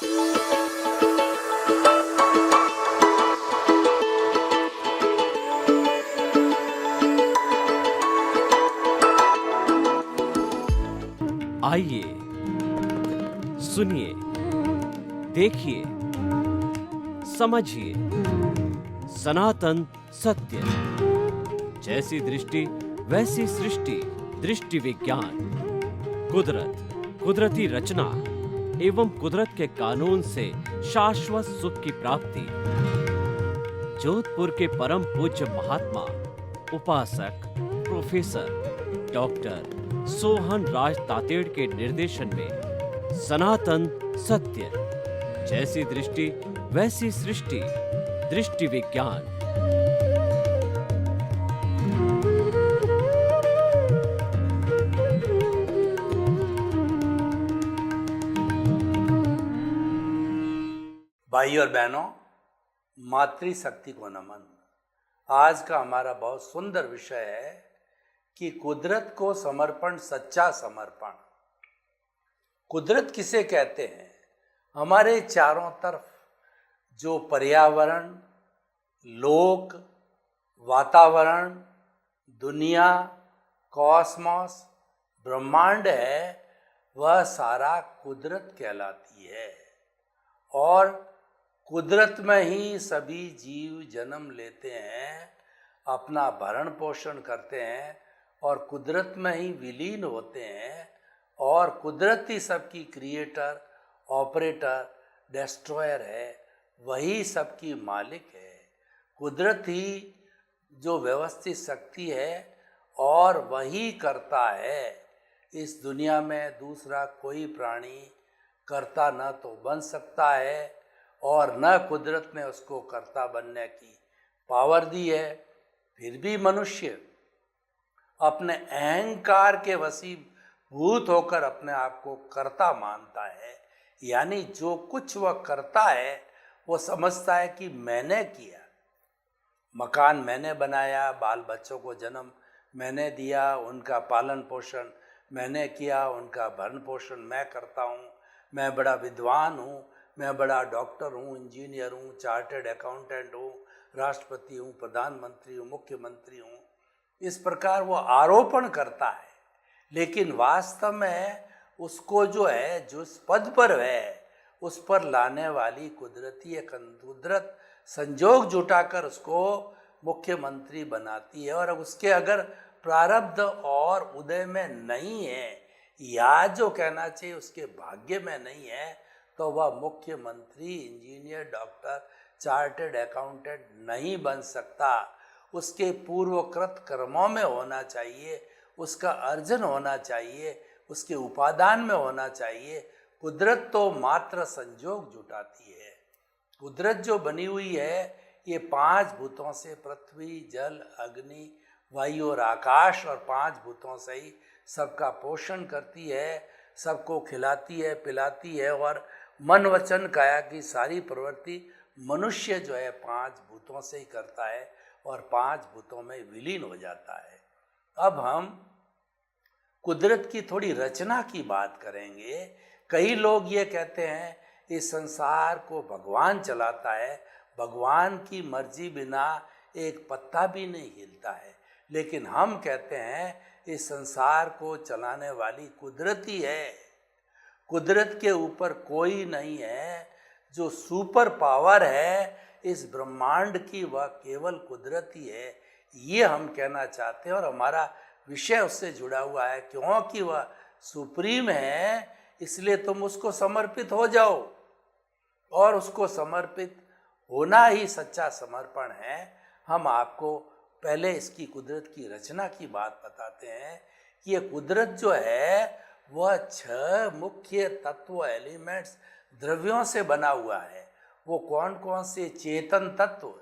आइए, सुनिए, देखिए, समझिए सनातन सत्य। जैसी दृष्टि वैसी सृष्टि, दृष्टि विज्ञान। कुदरत, कुदरती रचना एवं कुदरत के कानून से शाश्वत सुख की प्राप्ति। जोधपुर के परम पूज्य महात्मा उपासक प्रोफेसर डॉक्टर सोहन राज तातेड़ के निर्देशन में सनातन सत्य। जैसी दृष्टि वैसी सृष्टि, दृष्टि विज्ञान। भाई और बहनों, मातृशक्ति को नमन। आज का हमारा बहुत सुंदर विषय है कि कुदरत को समर्पण, सच्चा समर्पण। कुदरत किसे कहते हैं? हमारे चारों तरफ जो पर्यावरण, लोक, वातावरण, दुनिया, कॉस्मोस, ब्रह्मांड है, वह सारा कुदरत कहलाती है। और कुदरत में ही सभी जीव जन्म लेते हैं, अपना भरण पोषण करते हैं और कुदरत में ही विलीन होते हैं। और कुदरत ही सबकी क्रिएटर, ऑपरेटर, डिस्ट्रॉयर है, वही सबकी मालिक है। कुदरत ही जो व्यवस्थित शक्ति है और वही करता है। इस दुनिया में दूसरा कोई प्राणी कर्ता न तो बन सकता है और न कुदरत ने उसको कर्ता बनने की पावर दी है। फिर भी मनुष्य अपने अहंकार के वशीभूत होकर अपने आप को कर्ता मानता है। यानी जो कुछ वह करता है वो समझता है कि मैंने किया। मकान मैंने बनाया, बाल बच्चों को जन्म मैंने दिया, उनका पालन पोषण मैंने किया, उनका भरण पोषण मैं करता हूँ। मैं बड़ा विद्वान हूँ, मैं बड़ा डॉक्टर हूँ, इंजीनियर हूँ, चार्टर्ड अकाउंटेंट हूँ, राष्ट्रपति हूँ, प्रधानमंत्री हूँ, मुख्यमंत्री हूँ। इस प्रकार वो आरोपण करता है। लेकिन वास्तव में उसको जो है, जो इस पद पर है, उस पर लाने वाली कुदरती एक कुदरत संजोग जुटाकर उसको मुख्यमंत्री बनाती है। और उसके अगर प्रारब्ध और उदय में नहीं है, या जो कहना चाहिए उसके भाग्य में नहीं है, तो वह मुख्यमंत्री, इंजीनियर, डॉक्टर, चार्टर्ड अकाउंटेंट नहीं बन सकता। उसके पूर्वकृत कर्मों में होना चाहिए, उसका अर्जन होना चाहिए, उसके उपादान में होना चाहिए। कुदरत तो मात्र संजोग जुटाती है। कुदरत जो बनी हुई है ये 5 भूतों से, पृथ्वी, जल, अग्नि, वायु और आकाश, और 5 भूतों से ही सबका पोषण करती है, सबको खिलाती है, पिलाती है। और मन वचन काया की सारी प्रवृत्ति मनुष्य जो है 5 भूतों से ही करता है और 5 भूतों में विलीन हो जाता है। अब हम कुदरत की थोड़ी रचना की बात करेंगे। कई लोग ये कहते हैं इस संसार को भगवान चलाता है, भगवान की मर्जी बिना एक पत्ता भी नहीं हिलता है। लेकिन हम कहते हैं इस संसार को चलाने वाली कुदरत ही है। कुदरत के ऊपर कोई नहीं है। जो सुपर पावर है इस ब्रह्मांड की, वह केवल कुदरत ही है। ये हम कहना चाहते हैं और हमारा विषय उससे जुड़ा हुआ है। क्योंकि वह सुप्रीम है, इसलिए तुम उसको समर्पित हो जाओ। और उसको समर्पित होना ही सच्चा समर्पण है। हम आपको पहले इसकी कुदरत की रचना की बात बताते हैं कि ये कुदरत जो है वह 6 मुख्य तत्व, एलिमेंट्स, द्रव्यों से बना हुआ है। वो कौन कौन से? चेतन तत्व,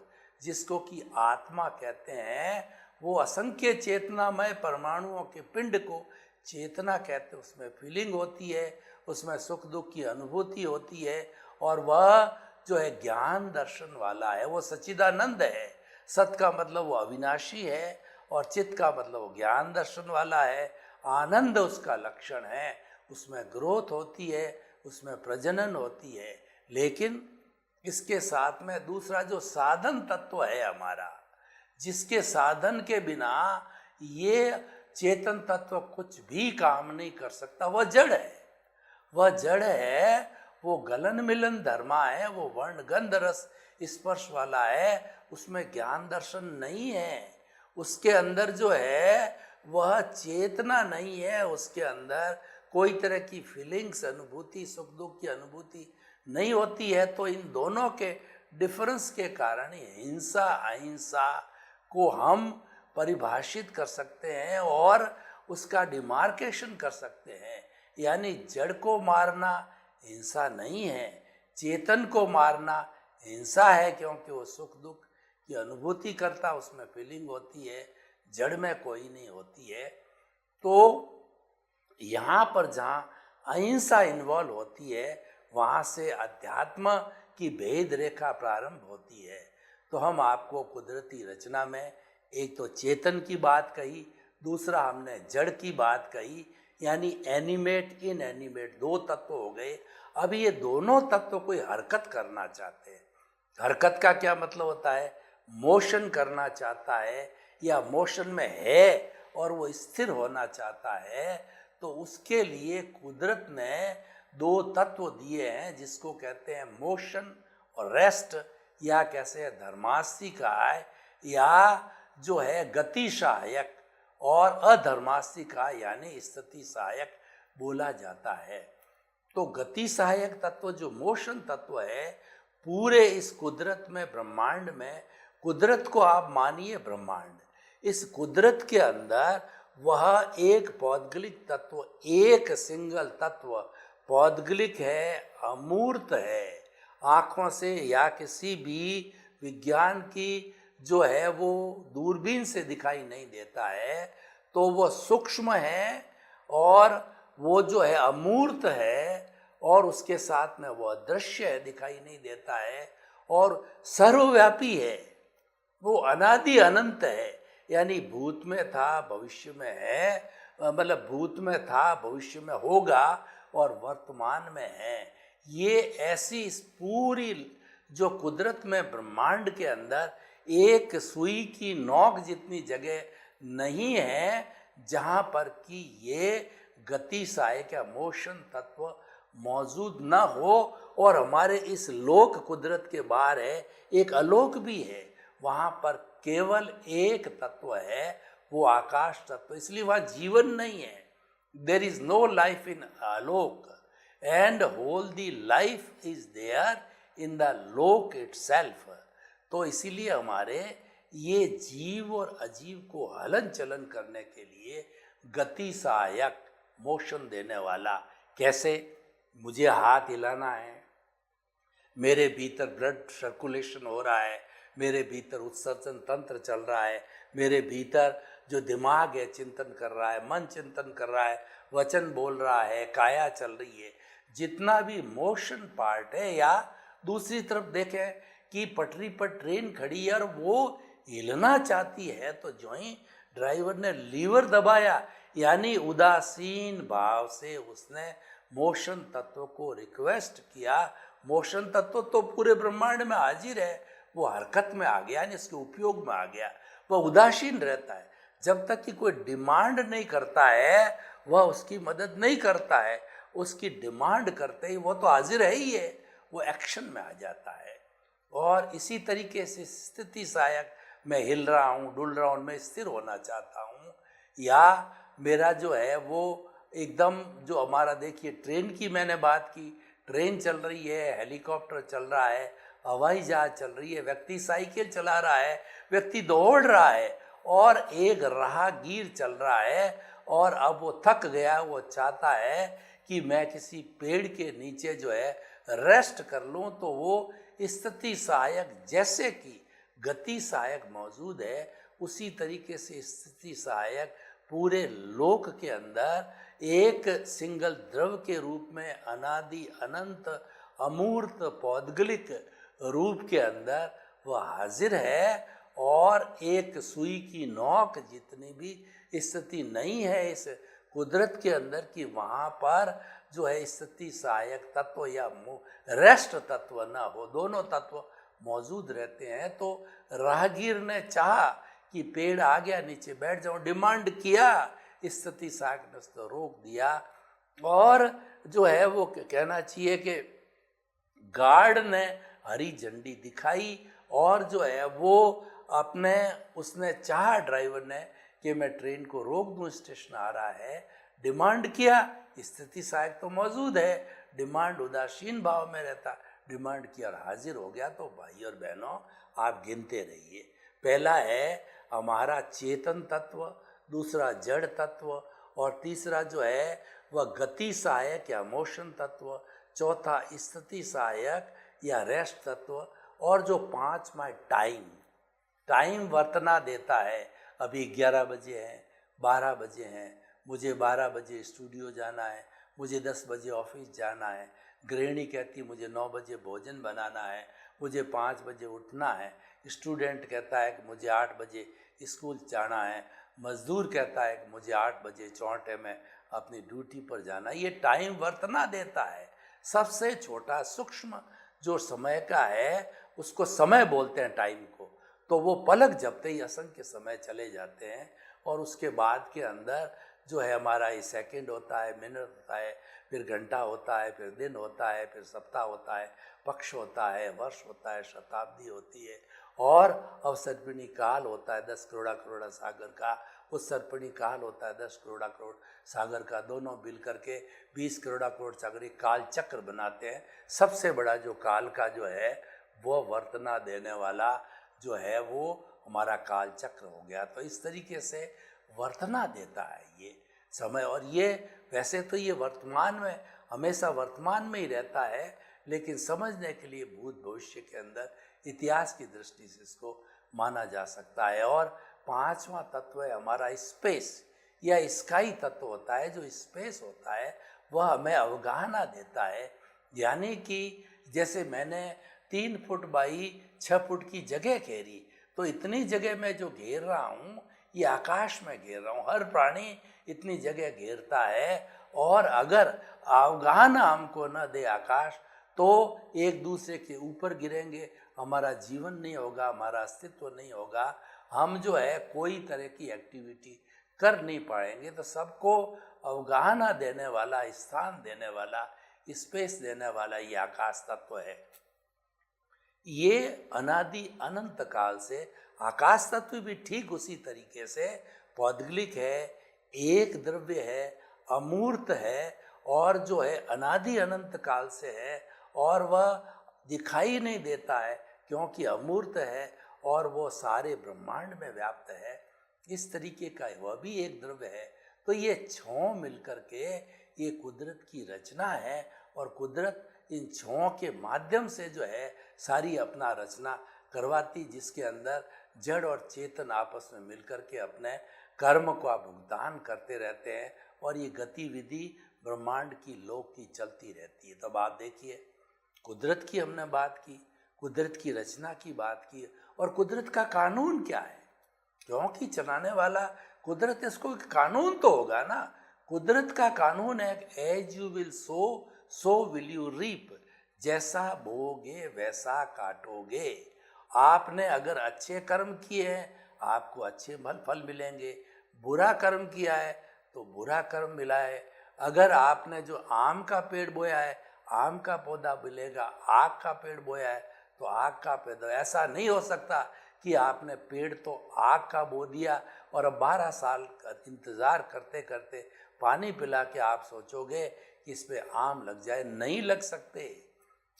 जिसको कि आत्मा कहते हैं, वो असंख्य चेतनामय परमाणुओं के पिंड को चेतना कहते हैं। उसमें फीलिंग होती है, उसमें सुख दुख की अनुभूति होती है। और वह जो है ज्ञान दर्शन वाला है, वो सच्चिदानंद है। सत का मतलब वो अविनाशी है और चित्त का मतलब वो ज्ञान दर्शन वाला है। आनंद उसका लक्षण है। उसमें ग्रोथ होती है, उसमें प्रजनन होती है। लेकिन इसके साथ में दूसरा जो साधन तत्व है हमारा, जिसके साधन के बिना ये चेतन तत्व कुछ भी काम नहीं कर सकता, वह जड़ है। वह जड़ है, वो गलन मिलन धर्मा है, वो वर्ण गंध रस स्पर्श वाला है, उसमें ज्ञान दर्शन नहीं है। उसके अंदर जो है वह चेतना नहीं है, उसके अंदर कोई तरह की फीलिंग्स, अनुभूति, सुख दुख की अनुभूति नहीं होती है। तो इन दोनों के डिफरेंस के कारण हिंसा अहिंसा को हम परिभाषित कर सकते हैं और उसका डिमार्केशन कर सकते हैं। यानी जड़ को मारना हिंसा नहीं है, चेतन को मारना हिंसा है, क्योंकि वो सुख दुख की अनुभूति करता, उसमें फीलिंग होती है, जड़ में कोई नहीं होती है। तो यहाँ पर जहाँ अहिंसा इन्वॉल्व होती है, वहाँ से अध्यात्म की भेद रेखा प्रारंभ होती है। तो हम आपको कुदरती रचना में एक तो चेतन की बात कही, दूसरा हमने जड़ की बात कही, यानी एनिमेट इनएनिमेट दो तत्व हो गए। अब ये दोनों तत्व कोई हरकत करना चाहते हैं। हरकत का क्या मतलब होता है? मोशन करना चाहता है या मोशन में है और वो स्थिर होना चाहता है। तो उसके लिए कुदरत ने दो तत्व दिए हैं, जिसको कहते हैं मोशन और रेस्ट, या कैसे धर्मास्ती का है, या जो है गति सहायक, और अधर्मास्ती का यानी स्थिति सहायक बोला जाता है। तो गति सहायक तत्व जो मोशन तत्व है, पूरे इस कुदरत में, ब्रह्मांड में, कुदरत को आप मानिए ब्रह्मांड, इस कुदरत के अंदर वह एक पौद्गलिक तत्व, एक सिंगल तत्व पौद्गलिक है, अमूर्त है, आँखों से या किसी भी विज्ञान की जो है वो दूरबीन से दिखाई नहीं देता है। तो वो सूक्ष्म है और वो जो है अमूर्त है, और उसके साथ में वो अदृश्य है, दिखाई नहीं देता है, और सर्वव्यापी है, वो अनादि अनंत है। यानी भूत में था, भविष्य में है, मतलब भूत में था, भविष्य में होगा, और वर्तमान में है। ये ऐसी इस पूरी जो कुदरत में, ब्रह्मांड के अंदर एक सुई की नोक जितनी जगह नहीं है जहाँ पर कि ये गति सहायक या मोशन तत्व मौजूद न हो। और हमारे इस लोक कुदरत के बाहर है, एक अलोक भी है, वहाँ पर केवल एक तत्व है, वो आकाश तत्व। इसलिए वहाँ जीवन नहीं है। There is no life in आलोक, and whole the life is there in the लोक इटसेल्फ। तो इसीलिए हमारे ये जीव और अजीव को हलन चलन करने के लिए गति सहायक, मोशन देने वाला, कैसे? मुझे हाथ हिलाना है, मेरे भीतर ब्लड सर्कुलेशन हो रहा है, मेरे भीतर उत्सर्जन तंत्र चल रहा है, मेरे भीतर जो दिमाग है चिंतन कर रहा है, मन चिंतन कर रहा है, वचन बोल रहा है, काया चल रही है, जितना भी मोशन पार्ट है। या दूसरी तरफ देखें कि पटरी पर ट्रेन खड़ी है और वो हिलना चाहती है, तो जो ही ड्राइवर ने लीवर दबाया, यानी उदासीन भाव से उसने मोशन तत्व को रिक्वेस्ट किया। मोशन तत्व तो पूरे ब्रह्मांड में हाजिर है, वो हरकत में आ गया, यानी इसके उपयोग में आ गया। वह उदासीन रहता है जब तक कि कोई डिमांड नहीं करता है, वह उसकी मदद नहीं करता है। उसकी डिमांड करते ही वो तो हाजिर है ही है, वो एक्शन में आ जाता है। और इसी तरीके से स्थिति सहायक, मैं हिल रहा हूँ, डुल रहा हूँ, मैं स्थिर होना चाहता हूँ, या मेरा जो है वो एकदम, जो हमारा देखिए ट्रेन की मैंने बात की, ट्रेन चल रही है, हेलीकॉप्टर चल रहा है, हवाई जहाज चल रही है, व्यक्ति साइकिल चला रहा है, व्यक्ति दौड़ रहा है, और एक राहगीर चल रहा है, और अब वो थक गया, वो चाहता है कि मैं किसी पेड़ के नीचे जो है रेस्ट कर लूँ। तो वो स्थिति सहायक, जैसे कि गति सहायक मौजूद है, उसी तरीके से स्थिति सहायक पूरे लोक के अंदर एक सिंगल द्रव के रूप में, अनादि अनंत अमूर्त पौद्गलिक रूप के अंदर वह हाजिर है। और एक सुई की नोक जितनी भी स्थिति नहीं है इस कुदरत के अंदर की, वहाँ पर जो है स्थिति सहायक तत्व या रेस्ट तत्व ना हो, दोनों तत्व मौजूद रहते हैं, तो राहगीर ने चाहा कि पेड़ आ गया नीचे बैठ जाऊं, डिमांड किया, स्थिति सहायक ने उसको रोक दिया। और जो है वो कहना चाहिए कि गार्ड ने हरी झंडी दिखाई और जो है वो अपने उसने चाहा ड्राइवर ने कि मैं ट्रेन को रोक दूं, स्टेशन आ रहा है, डिमांड किया, स्थिति सहायक तो मौजूद है, डिमांड उदासीन भाव में रहता, डिमांड किया और हाजिर हो गया। तो भाई और बहनों आप गिनते रहिए, पहला है हमारा चेतन तत्व, दूसरा जड़ तत्व, और तीसरा जो है वह गति सहायक या मोशन तत्व, चौथा स्थिति सहायक या रेस्ट तत्व, और जो पांचवा टाइम वर्तना देता है। अभी 11 बजे हैं, 12 बजे हैं, मुझे 12 बजे स्टूडियो जाना है, मुझे 10 बजे ऑफिस जाना है, गृहिणी कहती मुझे 9 बजे भोजन बनाना है, मुझे 5 बजे उठना है, स्टूडेंट कहता है कि मुझे 8 बजे स्कूल जाना है, मजदूर कहता है कि मुझे 8 बजे चौंटे में अपनी ड्यूटी पर जाना है। ये टाइम वर्तना देता है। सबसे छोटा सूक्ष्म जो समय का है उसको समय बोलते हैं टाइम को, तो वो पलक जपते ही असंख्य समय चले जाते हैं। और उसके बाद के अंदर जो है हमारा ये सेकंड होता है, मिनट होता है, फिर घंटा होता है, फिर दिन होता है, फिर सप्ताह होता है, पक्ष होता है, वर्ष होता है, शताब्दी होती है, और अवसर्पिणी काल होता है 10 करोड़ सागर का, उत्सर्पिणी काल होता है 10 करोड़ सागर का, दोनों मिल करके 20 करोड़ सागर काल चक्र बनाते हैं। सबसे बड़ा जो काल का जो है वो वर्तना देने वाला जो है वो हमारा काल चक्र हो गया। तो इस तरीके से वर्तना देता है ये समय, और ये वैसे तो ये वर्तमान में हमेशा वर्तमान में ही रहता है, लेकिन समझने के लिए भूत भविष्य के अंदर इतिहास की दृष्टि से इसको माना जा सकता है। और पांचवा तत्व है हमारा स्पेस या स्काई तत्व होता है। जो स्पेस होता है वह हमें अवगाहना देता है, यानी कि जैसे मैंने 3 फुट बाई 6 फुट की जगह घेरी, तो इतनी जगह मैं जो घेर रहा हूँ ये आकाश में घेर रहा हूँ, हर प्राणी इतनी जगह घेरता है। और अगर अवगाहना हमको न दे आकाश, तो एक दूसरे के ऊपर गिरेंगे, हमारा जीवन नहीं होगा, हमारा अस्तित्व नहीं होगा, हम जो है कोई तरह की एक्टिविटी कर नहीं पाएंगे। तो सबको अवगाहना देने वाला, स्थान देने वाला, स्पेस देने वाला ये आकाश तत्व है। ये अनादि अनंत काल से आकाश तत्व भी ठीक उसी तरीके से पौद्गलिक है, एक द्रव्य है, अमूर्त है, और जो है अनादि अनंत काल से है, और वह दिखाई नहीं देता है क्योंकि अमूर्त है, और वो सारे ब्रह्मांड में व्याप्त है। इस तरीके का वह भी एक द्रव्य है। तो ये 6 मिलकर के ये कुदरत की रचना है, और कुदरत इन 6 के माध्यम से जो है सारी अपना रचना करवाती, जिसके अंदर जड़ और चेतन आपस में मिलकर के अपने कर्म का भुगतान करते रहते हैं, और ये गतिविधि ब्रह्मांड की लोक की चलती रहती है। तब आप देखिए, कुदरत की हमने बात की, कुदरत की रचना की बात की, और कुदरत का कानून क्या है, क्योंकि चलाने वाला कुदरत, इसको कानून तो होगा ना। कुदरत का कानून है as you will sow will you reap, जैसा बोगे वैसा काटोगे। आपने अगर अच्छे कर्म किए हैं आपको अच्छे फल मिलेंगे, बुरा कर्म किया है तो बुरा कर्म मिला है। अगर आपने जो आम का पेड़ बोया है आम का पौधा मिलेगा, आग का पेड़ बोया है तो आग का पौधा। ऐसा नहीं हो सकता कि आपने पेड़ तो आग का बो दिया और अब 12 साल इंतज़ार करते करते पानी पिला के आप सोचोगे कि इस पे आम लग जाए, नहीं लग सकते,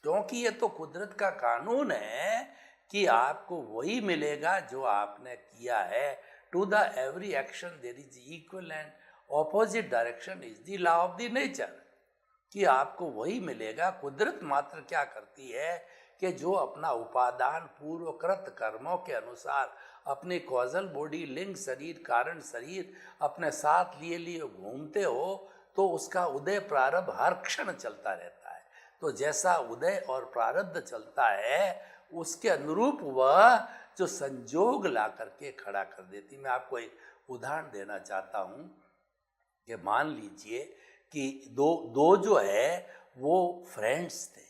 क्योंकि ये तो कुदरत का कानून है कि आपको वही मिलेगा जो आपने किया है। To the every action there is equal and opposite direction is the law of the nature, कि आपको वही मिलेगा। कुदरत मात्र क्या करती है कि जो अपना उपादान पूर्वकृत कर्मों के अनुसार अपने कॉजल बॉडी, लिंग शरीर, कारण शरीर अपने साथ लिए लिए घूमते हो, तो उसका उदय प्रारब्ध हर क्षण चलता रहता है। तो जैसा उदय और प्रारब्ध चलता है उसके अनुरूप वह जो संजोग ला करके खड़ा कर देती। मैं आपको एक उदाहरण देना चाहता हूँ कि मान लीजिए कि दो दो जो है वो फ्रेंड्स थे।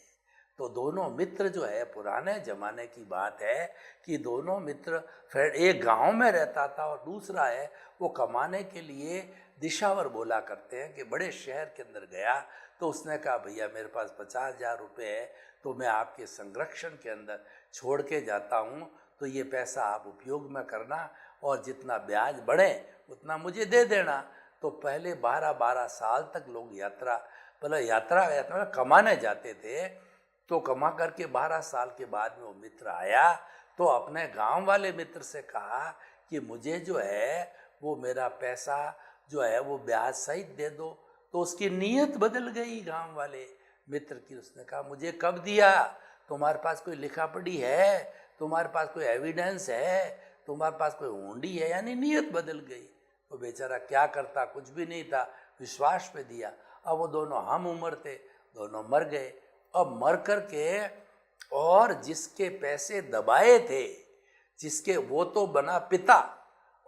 तो दोनों मित्र जो है, पुराने जमाने की बात है कि दोनों मित्र फ्रेंड, एक गांव में रहता था और दूसरा है वो कमाने के लिए दिशावर बोला करते हैं कि बड़े शहर के अंदर गया। तो उसने कहा भैया मेरे पास 50,000 रुपये है, तो मैं आपके संरक्षण के अंदर छोड़ के जाता हूँ, तो ये पैसा आप उपयोग में करना और जितना ब्याज बढ़े उतना मुझे दे देना। तो पहले 12-12 साल तक लोग यात्रा कमाने जाते थे। तो कमा करके 12 साल के बाद में वो मित्र आया तो अपने गांव वाले मित्र से कहा कि मुझे जो है वो मेरा पैसा जो है वो ब्याज सहित दे दो। तो उसकी नीयत बदल गई गांव वाले मित्र की। उसने कहा मुझे कब दिया, तुम्हारे पास कोई लिखा पढ़ी है, तुम्हारे पास कोई एविडेंस है, तुम्हारे पास कोई हुंडी है, यानी नीयत बदल गई। तो बेचारा क्या करता, कुछ भी नहीं था, विश्वास पे दिया। अब वो दोनों हम उम्र थे, दोनों मर गए। अब मर कर के और जिसके पैसे दबाए थे, जिसके वो तो बना पिता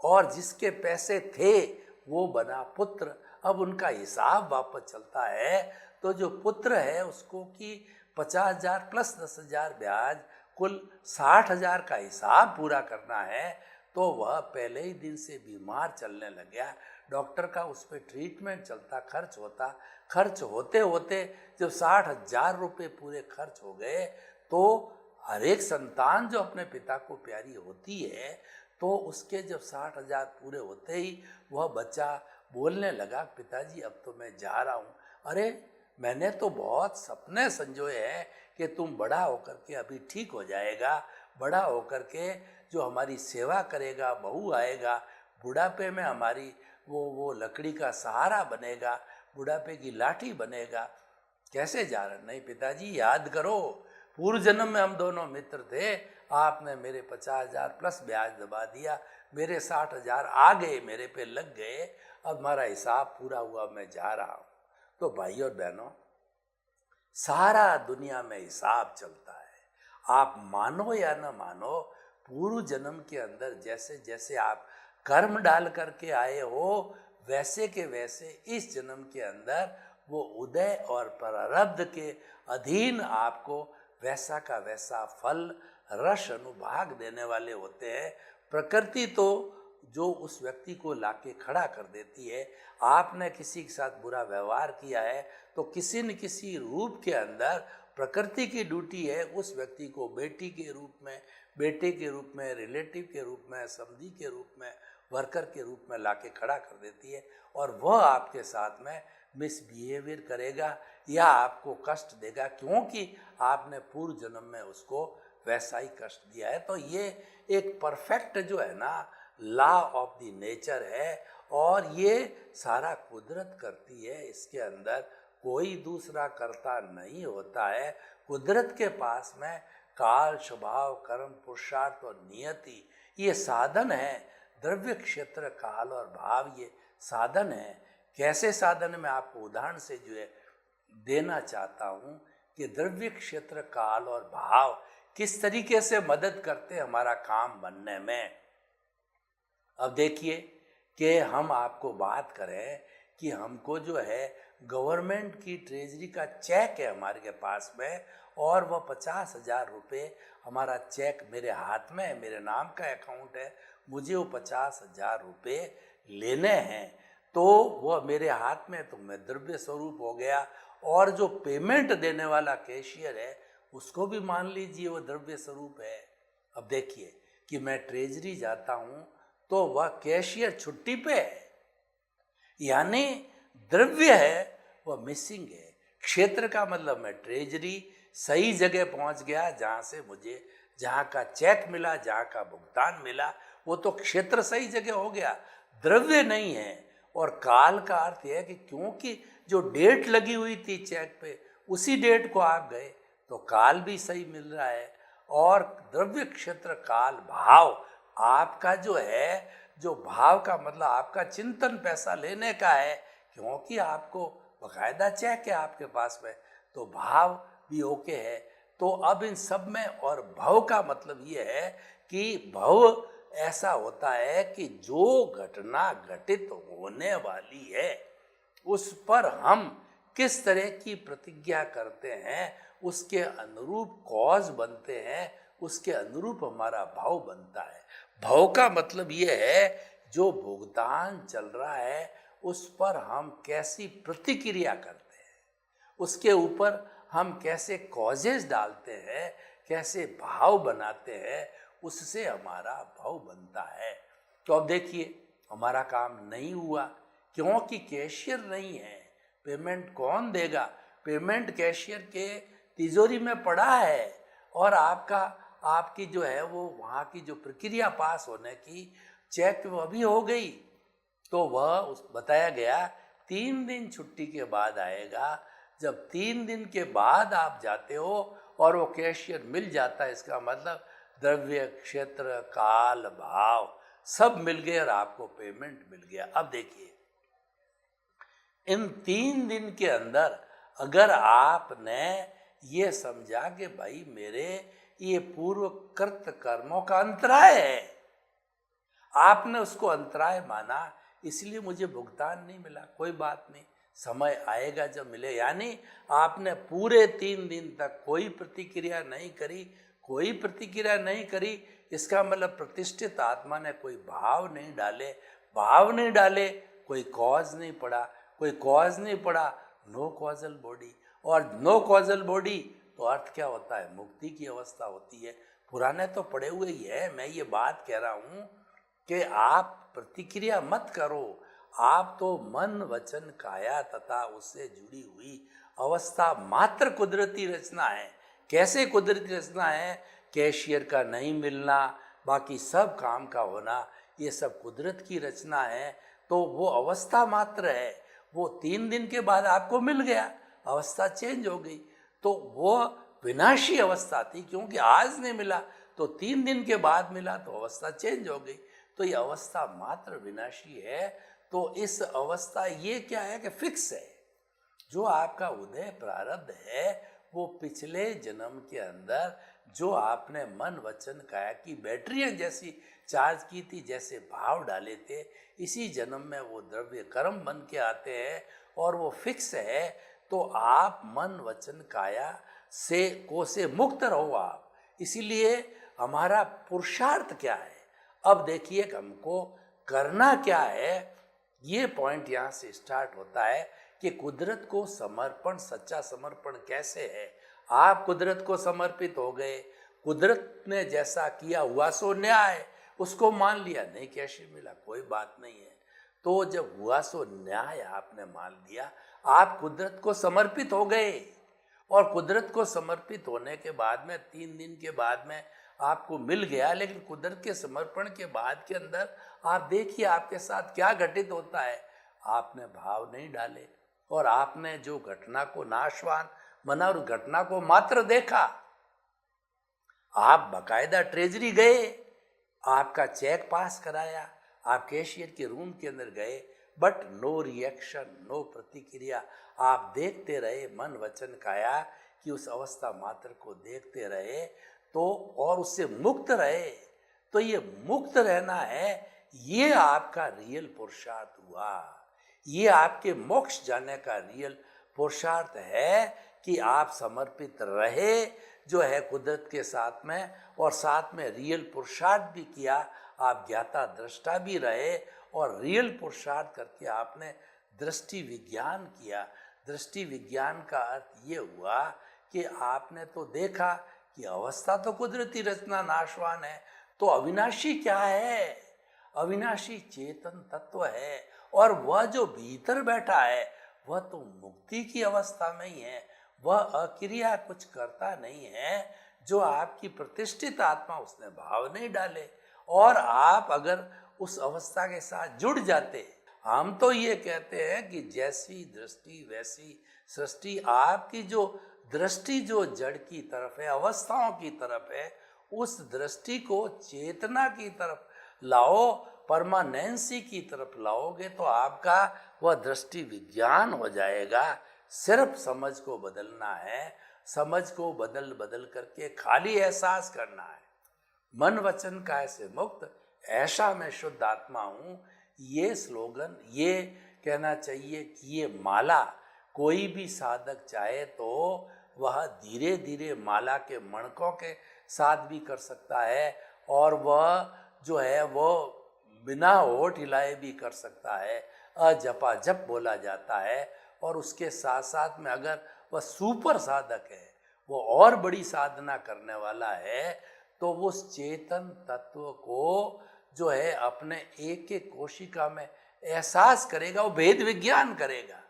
और जिसके पैसे थे वो बना पुत्र। अब उनका हिसाब वापस चलता है तो जो पुत्र है उसको कि 50,000 प्लस 10,000 ब्याज, कुल 60,000 का हिसाब पूरा करना है। तो वह पहले ही दिन से बीमार चलने लग गया। डॉक्टर का उस पर ट्रीटमेंट चलता, खर्च होते होते जब 60,000 रुपये पूरे खर्च हो गए तो हर एक संतान जो अपने पिता को प्यारी होती है, तो उसके जब 60,000 पूरे होते ही वह बच्चा बोलने लगा पिताजी अब तो मैं जा रहा हूँ। अरे मैंने तो बहुत सपने संजोए हैं कि तुम बड़ा होकर के अभी ठीक हो जाएगा, बड़ा होकर के जो हमारी सेवा करेगा, बहू आएगा, बुढ़ापे में हमारी वो लकड़ी का सहारा बनेगा, बुढ़ापे की लाठी बनेगा। कैसे जा रहे? नहीं पिताजी याद करो, पूर्व जन्म में हम दोनों मित्र थे, आपने मेरे 50,000 प्लस ब्याज दबा दिया, मेरे 60,000 आ गए, मेरे पे लग गए, अब हमारा हिसाब पूरा हुआ, मैं जा रहा हूँ। तो भाई और बहनों, सारा दुनिया में हिसाब चलता है। आप मानो या न मानो, पूर्व जन्म के अंदर जैसे जैसे आप कर्म डाल करके आए हो, वैसे के वैसे इस जन्म के अंदर वो उदय और प्रारब्ध के अधीन आपको वैसा का वैसा फल रस अनुभाग देने वाले होते हैं। प्रकृति तो जो उस व्यक्ति को लाके खड़ा कर देती है। आपने किसी के साथ बुरा व्यवहार किया है तो किसी न किसी रूप के अंदर प्रकृति की ड्यूटी है उस व्यक्ति को बेटी के रूप में, बेटे के रूप में, रिलेटिव के रूप में, समधी के रूप में, वर्कर के रूप में लाके खड़ा कर देती है। और वह आपके साथ में मिसबिहेवियर करेगा या आपको कष्ट देगा, क्योंकि आपने पूर्व जन्म में उसको वैसा ही कष्ट दिया है। तो ये एक परफेक्ट जो है ना लॉ ऑफ द नेचर है, और ये सारा कुदरत करती है। इसके अंदर कोई दूसरा कर्ता नहीं होता है। कुदरत के पास में काल, स्वभाव, कर्म, पुरुषार्थ और नियति ये साधन है। द्रव्य, क्षेत्र, काल और भाव ये साधन है। कैसे साधन? मैं आपको उदाहरण से जो है देना चाहता हूँ कि द्रव्य, क्षेत्र, काल और भाव किस तरीके से मदद करते हैं हमारा काम बनने में। अब देखिए कि हम आपको बात करें कि हमको जो है गवर्नमेंट की ट्रेजरी का चेक है हमारे के पास में, और वह 50,000 रुपये हमारा चेक मेरे हाथ में है, मेरे नाम का अकाउंट है, मुझे वो 50,000 रुपये लेने हैं। तो वह मेरे हाथ में, तो मैं द्रव्य स्वरूप हो गया। और जो पेमेंट देने वाला कैशियर है उसको भी मान लीजिए वो द्रव्य स्वरूप है। अब देखिए कि मैं ट्रेजरी जाता हूँ तो वह कैशियर छुट्टी पे है, यानी द्रव्य है वह मिसिंग है। क्षेत्र का मतलब मैं ट्रेजरी सही जगह पहुँच गया, जहाँ से मुझे जहाँ का चेक मिला, जहाँ का भुगतान मिला, वो तो क्षेत्र सही जगह हो गया, द्रव्य नहीं है। और काल का अर्थ यह है कि क्योंकि जो डेट लगी हुई थी चेक पे उसी डेट को आप गए तो काल भी सही मिल रहा है। और द्रव्य, क्षेत्र, काल, भाव आपका जो है, जो भाव का मतलब आपका चिंतन पैसा लेने का है, क्योंकि आपको बकायदा चेक है आपके पास में, तो भाव भी ओके है। तो अब इन सब में, और भव का मतलब ये है कि भव ऐसा होता है कि जो घटना घटित होने वाली है उस पर हम किस तरह की प्रतिज्ञा करते हैं, उसके अनुरूप कॉज बनते हैं, उसके अनुरूप हमारा भाव बनता है। भाव का मतलब ये है जो भुगतान चल रहा है उस पर हम कैसी प्रतिक्रिया करते हैं, उसके ऊपर हम कैसे कॉजेज डालते हैं, कैसे भाव बनाते हैं, उससे हमारा भाव बनता है। तो अब देखिए हमारा काम नहीं हुआ क्योंकि कैशियर नहीं है। पेमेंट कौन देगा? पेमेंट कैशियर के तिजोरी में पड़ा है और आपकी जो है वो वहाँ की जो प्रक्रिया पास होने की चेक वो अभी हो गई, तो वह बताया गया 3 दिन छुट्टी के बाद आएगा। जब 3 दिन के बाद आप जाते हो और वो कैशियर मिल जाता है, इसका मतलब द्रव्य, क्षेत्र, काल, भाव सब मिल गए और आपको पेमेंट मिल गया। अब देखिए इन 3 दिन के अंदर अगर आपने ये समझा कि भाई मेरे ये पूर्व कृत कर्मों का अंतराय है, आपने उसको अंतराय माना, इसलिए मुझे भुगतान नहीं मिला, कोई बात नहीं, समय आएगा जब मिले। यानी आपने पूरे 3 दिन तक कोई प्रतिक्रिया नहीं करी, कोई प्रतिक्रिया नहीं करी, इसका मतलब प्रतिष्ठित आत्मा ने कोई भाव नहीं डाले, कोई कॉज नहीं पड़ा, कोई कॉज नहीं पड़ा, नो कॉजल बॉडी। और नो कॉजल बॉडी तो अर्थ क्या होता है? मुक्ति की अवस्था होती है। पुराने तो पड़े हुए ही है, मैं ये बात कह रहा हूँ कि आप प्रतिक्रिया मत करो, आप तो मन वचन काया तथा उससे जुड़ी हुई अवस्था मात्र कुदरती रचना है। कैसे कुदरती रचना है? कैशियर का नहीं मिलना, बाकी सब काम का होना, ये सब कुदरत की रचना है। तो वो अवस्था मात्र है, वो 3 दिन के बाद आपको मिल गया, अवस्था चेंज हो गई। तो वो विनाशी अवस्था थी, क्योंकि आज नहीं मिला तो 3 दिन के बाद मिला तो अवस्था चेंज हो गई। तो ये अवस्था मात्र विनाशी है। तो इस अवस्था ये क्या है कि फिक्स है। जो आपका उदय प्रारब्ध है वो पिछले जन्म के अंदर जो आपने मन वचन काया की बैटरियां जैसी चार्ज की थी, जैसे भाव डाले थे, इसी जन्म में वो द्रव्य कर्म बन के आते हैं और वो फिक्स है। तो आप मन वचन काया से मुक्त रहो आप। इसीलिए हमारा पुरुषार्थ क्या है? अब देखिए हमको करना क्या है, ये पॉइंट यहाँ से स्टार्ट होता है कि कुदरत को समर्पण, सच्चा समर्पण कैसे है। आप कुदरत को समर्पित हो गए, कुदरत ने जैसा किया हुआ सो न्याय, उसको मान लिया, नहीं कैसे मिला कोई बात नहीं है। तो जब हुआ सो न्याय आपने मान लिया, आप कुदरत को समर्पित हो गए। और कुदरत को समर्पित होने के बाद में 3 दिन के बाद में आपको मिल गया। लेकिन कुदरत के समर्पण के बाद के अंदर आप देखिए आपके साथ क्या घटित होता है। आपने भाव नहीं डाले और आपने जो घटना को नाशवान मना और घटना को मात्र देखा। आप बकायदा ट्रेजरी गए, आपका चेक पास कराया, आप कैशियर के रूम के अंदर गए, बट नो रिएक्शन, नो प्रतिक्रिया। आप देखते रहे, मन वचन काया कि उस अवस्था मात्र को देखते रहे तो और उससे मुक्त रहे। तो ये मुक्त रहना है, ये आपका रियल पुरुषार्थ हुआ। ये आपके मोक्ष जाने का रियल पुरुषार्थ है कि आप समर्पित रहे जो है कुदरत के साथ में, और साथ में रियल पुरुषार्थ भी किया। आप ज्ञाता दृष्टा भी रहे और रियल पुरुषार्थ करके आपने दृष्टि विज्ञान किया। दृष्टि विज्ञान का अर्थ ये हुआ कि आपने तो देखा कि अवस्था तो कुदरती रचना नाशवान है, तो अविनाशी क्या है? अविनाशी चेतन तत्व है। और वह जो भीतर बैठा है वह तो मुक्ति की अवस्था में ही है, वह अक्रिया कुछ करता नहीं है। जो आपकी प्रतिष्ठित आत्मा, उसने भाव नहीं डाले और आप अगर उस अवस्था के साथ जुड़ जाते। हम तो ये कहते हैं कि जैसी दृष्टि वैसी सृष्टि। आपकी जो दृष्टि जो जड़ की तरफ है, अवस्थाओं की तरफ है, उस दृष्टि को चेतना की तरफ लाओ, परमानेंसी की तरफ लाओगे तो आपका वह दृष्टि विज्ञान हो जाएगा। सिर्फ समझ को बदलना है, समझ को बदल बदल करके खाली एहसास करना है। मन वचन काय से मुक्त, ऐसा मैं शुद्ध आत्मा हूँ। ये स्लोगन, ये कहना चाहिए कि ये माला कोई भी साधक चाहे तो वह धीरे धीरे माला के मणकों के साथ भी कर सकता है, और वह जो है वो बिना होठ हिलाए भी कर सकता है। अजपा जप बोला जाता है, और उसके साथ साथ में अगर वह सुपर साधक है, वो और बड़ी साधना करने वाला है, तो वो उस चेतन तत्व को जो है अपने एक एक कोशिका में एहसास करेगा, वो भेद विज्ञान करेगा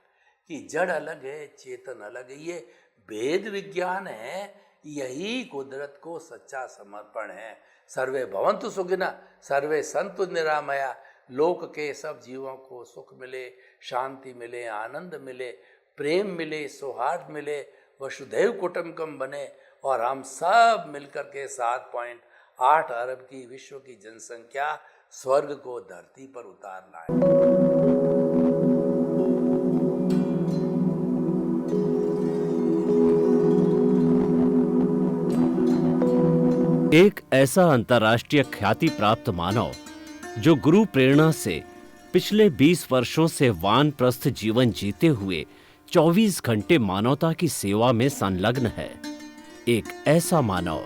कि जड़ अलग है, चेतन अलग है। ये भेद विज्ञान है, यही कुदरत को सच्चा समर्पण है। सर्वे भवन्तु सुखिनः, सर्वे सन्तु निरामया। लोक के सब जीवों को सुख मिले, शांति मिले, आनंद मिले, प्रेम मिले, सौहार्द मिले, वसुधैव कुटुम्बकम बने, और हम सब मिलकर के 7.8 अरब की विश्व की जनसंख्या स्वर्ग को धरती पर उतार लाए। एक ऐसा अंतर्राष्ट्रीय ख्याति प्राप्त मानव जो गुरु प्रेरणा से पिछले 20 वर्षों से वानप्रस्थ जीवन जीते हुए 24 घंटे मानवता की सेवा में संलग्न है। एक ऐसा मानव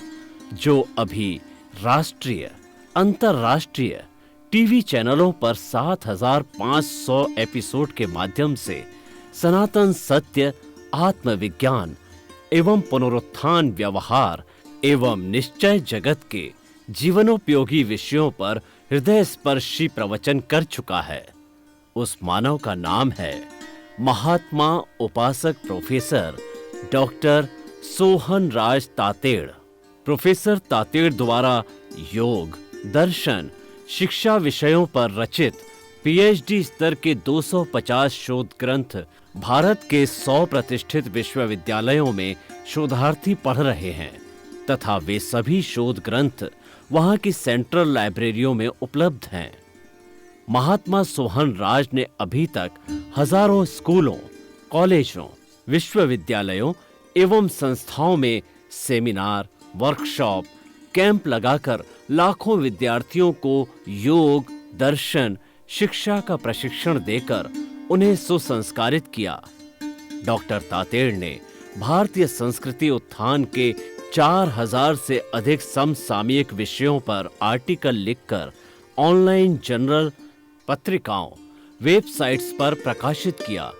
जो अभी राष्ट्रीय, अंतर्राष्ट्रीय टीवी चैनलों पर 7,500 एपिसोड के माध्यम से सनातन सत्य, आत्मविज्ञान एवं पुनरुत्थान, व्यवहार एवं निश्चय जगत के जीवनोपयोगी विषयों पर हृदय स्पर्शी प्रवचन कर चुका है। उस मानव का नाम है महात्मा उपासक प्रोफेसर डॉक्टर सोहन राज तातेड़। प्रोफेसर तातेड़ द्वारा योग, दर्शन, शिक्षा विषयों पर रचित पीएचडी स्तर के 250 शोध ग्रंथ भारत के 100 प्रतिष्ठित विश्वविद्यालयों में शोधार्थी पढ़ रहे हैं, तथा वे सभी शोध ग्रंथ वहां की सेंट्रल लाइब्रेरियों में उपलब्ध हैं। महात्मा सोहन राज ने अभी तक हजारों स्कूलों, कॉलेजों, विश्वविद्यालयों एवं संस्थाओं में सेमिनार, वर्कशॉप, कैंप लगाकर लाखों विद्यार्थियों को योग, दर्शन, शिक्षा का प्रशिक्षण देकर उन्हें सुसंस्कारित किया। डॉक्टर तातेड़ ने भारतीय संस्कृति उत्थान के 4000 से अधिक समसामयिक विषयों पर आर्टिकल लिखकर ऑनलाइन जर्नल, पत्रिकाओं, वेबसाइट्स पर प्रकाशित किया,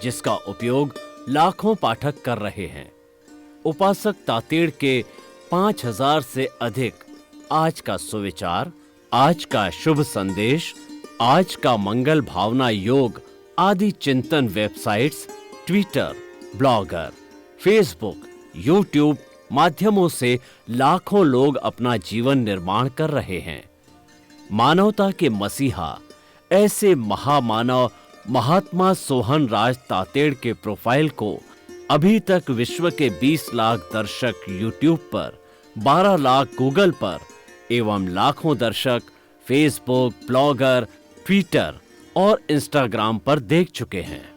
जिसका उपयोग लाखों पाठक कर रहे हैं। उपासक तातेड़ के 5000 से अधिक आज का सुविचार, आज का शुभ संदेश, आज का मंगल भावना योग आदि चिंतन websites, Twitter, blogger, Facebook, YouTube माध्यमों से लाखों लोग अपना जीवन निर्माण कर रहे हैं। मानवता के मसीहा ऐसे महामानव महात्मा सोहन राज तातेड़ के प्रोफाइल को अभी तक विश्व के 20 लाख दर्शक यूट्यूब पर, 12 लाख गूगल पर एवं लाखों दर्शक फेसबुक, ब्लॉगर, ट्विटर और इंस्टाग्राम पर देख चुके हैं।